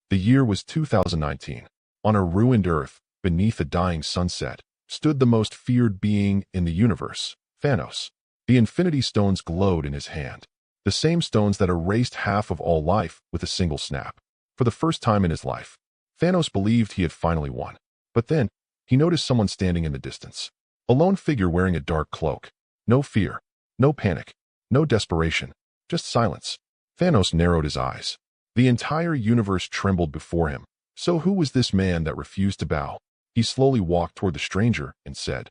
The year was 2019. On a ruined Earth, beneath a dying sunset, stood the most feared being in the universe, Thanos. The Infinity Stones glowed in his hand, the same stones that erased half of all life with a single snap. For the first time in his life, Thanos believed he had finally won. But then, he noticed someone standing in the distance. A lone figure wearing a dark cloak. No fear, no panic, no desperation, just silence. Thanos narrowed his eyes. The entire universe trembled before him. So who was this man that refused to bow? He slowly walked toward the stranger and said,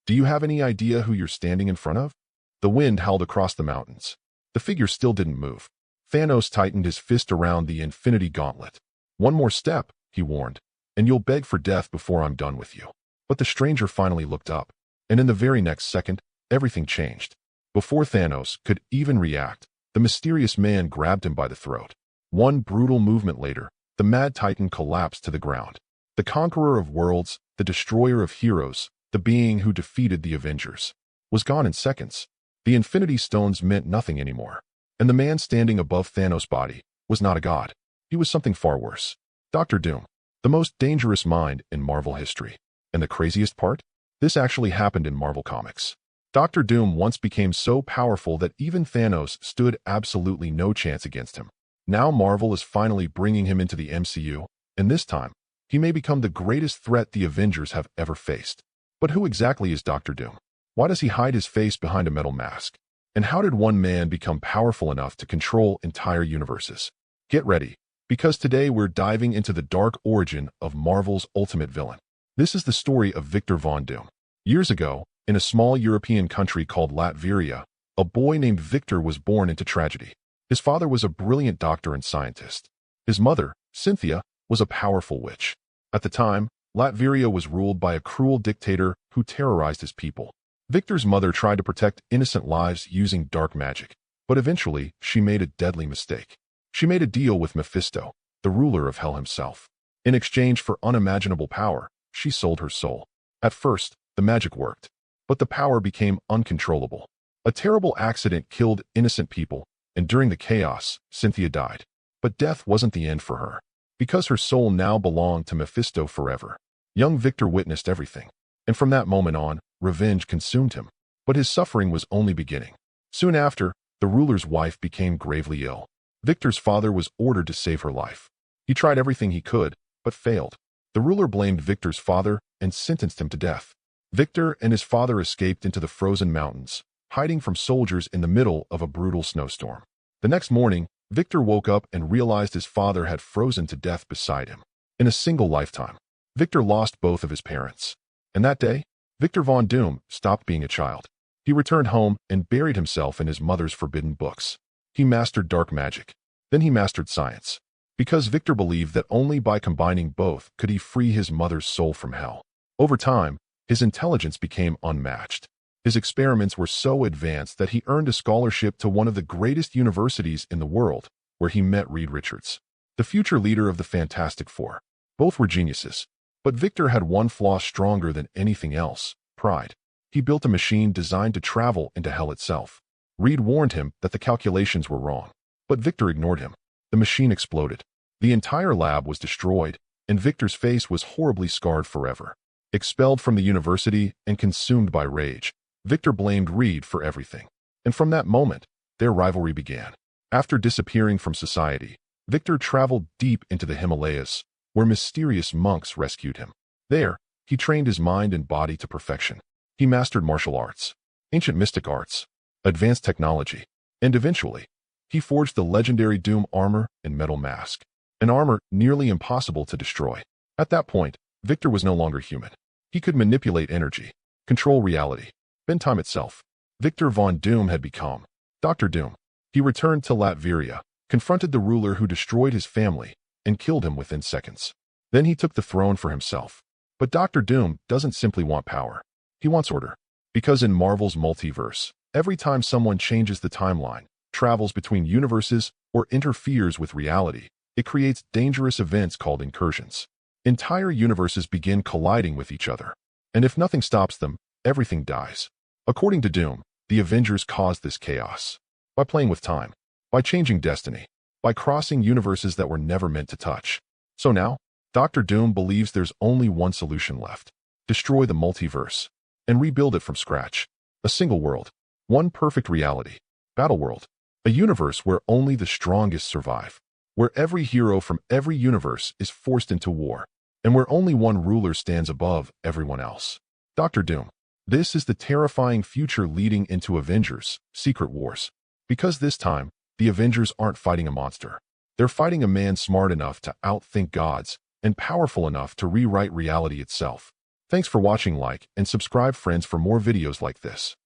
"Do you have any idea who you're standing in front of?" The wind howled across the mountains. The figure still didn't move. Thanos tightened his fist around the infinity gauntlet. "One more step," he warned, "and you'll beg for death before I'm done with you." But the stranger finally looked up, and in the very next second, everything changed. Before Thanos could even react, the mysterious man grabbed him by the throat. One brutal movement later, the Mad Titan collapsed to the ground. The conqueror of worlds, the destroyer of heroes, the being who defeated the Avengers, was gone in seconds. The Infinity Stones meant nothing anymore. And the man standing above Thanos' body was not a god. He was something far worse. Doctor Doom, the most dangerous mind in Marvel history. And the craziest part? This actually happened in Marvel Comics. Doctor Doom once became so powerful that even Thanos stood absolutely no chance against him. Now Marvel is finally bringing him into the MCU, and this time, he may become the greatest threat the Avengers have ever faced. But who exactly is Doctor Doom? Why does he hide his face behind a metal mask? And how did one man become powerful enough to control entire universes? Get ready, because today we're diving into the dark origin of Marvel's ultimate villain. This is the story of Victor Von Doom. Years ago, in a small European country called Latveria, a boy named Victor was born into tragedy. His father was a brilliant doctor and scientist. His mother, Cynthia, was a powerful witch. At the time, Latveria was ruled by a cruel dictator who terrorized his people. Victor's mother tried to protect innocent lives using dark magic, but eventually she made a deadly mistake. She made a deal with Mephisto, the ruler of hell himself. In exchange for unimaginable power, she sold her soul. At first, the magic worked, but the power became uncontrollable. A terrible accident killed innocent people, and during the chaos, Cynthia died. But death wasn't the end for her, because her soul now belonged to Mephisto forever. Young Victor witnessed everything, and from that moment on, revenge consumed him. But his suffering was only beginning. Soon after, the ruler's wife became gravely ill. Victor's father was ordered to save her life. He tried everything he could, but failed. The ruler blamed Victor's father and sentenced him to death. Victor and his father escaped into the frozen mountains, hiding from soldiers in the middle of a brutal snowstorm. The next morning, Victor woke up and realized his father had frozen to death beside him. In a single lifetime, Victor lost both of his parents. And that day, Victor Von Doom stopped being a child. He returned home and buried himself in his mother's forbidden books. He mastered dark magic. Then he mastered science. Because Victor believed that only by combining both could he free his mother's soul from hell. Over time, his intelligence became unmatched. His experiments were so advanced that he earned a scholarship to one of the greatest universities in the world, where he met Reed Richards, the future leader of the Fantastic Four. Both were geniuses, but Victor had one flaw stronger than anything else: pride. He built a machine designed to travel into hell itself. Reed warned him that the calculations were wrong, but Victor ignored him. The machine exploded. The entire lab was destroyed, and Victor's face was horribly scarred forever. Expelled from the university and consumed by rage, Victor blamed Reed for everything. And from that moment, their rivalry began. After disappearing from society, Victor traveled deep into the Himalayas, where mysterious monks rescued him. There, he trained his mind and body to perfection. He mastered martial arts, ancient mystic arts, advanced technology, and eventually, he forged the legendary Doom armor and metal mask, an armor nearly impossible to destroy. At that point, Victor was no longer human. He could manipulate energy, control reality, bend time itself. Victor Von Doom had become Doctor Doom. He returned to Latveria, confronted the ruler who destroyed his family, and killed him within seconds. Then he took the throne for himself. But Doctor Doom doesn't simply want power. He wants order. Because in Marvel's multiverse, every time someone changes the timeline, travels between universes, or interferes with reality, it creates dangerous events called incursions. Entire universes begin colliding with each other. And if nothing stops them, everything dies. According to Doom, the Avengers caused this chaos by playing with time, by changing destiny, by crossing universes that were never meant to touch. So now, Doctor Doom believes there's only one solution left. Destroy the multiverse and rebuild it from scratch. A single world, one perfect reality. Battleworld, a universe where only the strongest survive, where every hero from every universe is forced into war, and where only one ruler stands above everyone else. Doctor Doom. This is the terrifying future leading into Avengers Secret Wars. Because this time, the Avengers aren't fighting a monster. They're fighting a man smart enough to outthink gods and powerful enough to rewrite reality itself. Thanks for watching. Like and subscribe, friends, for more videos like this.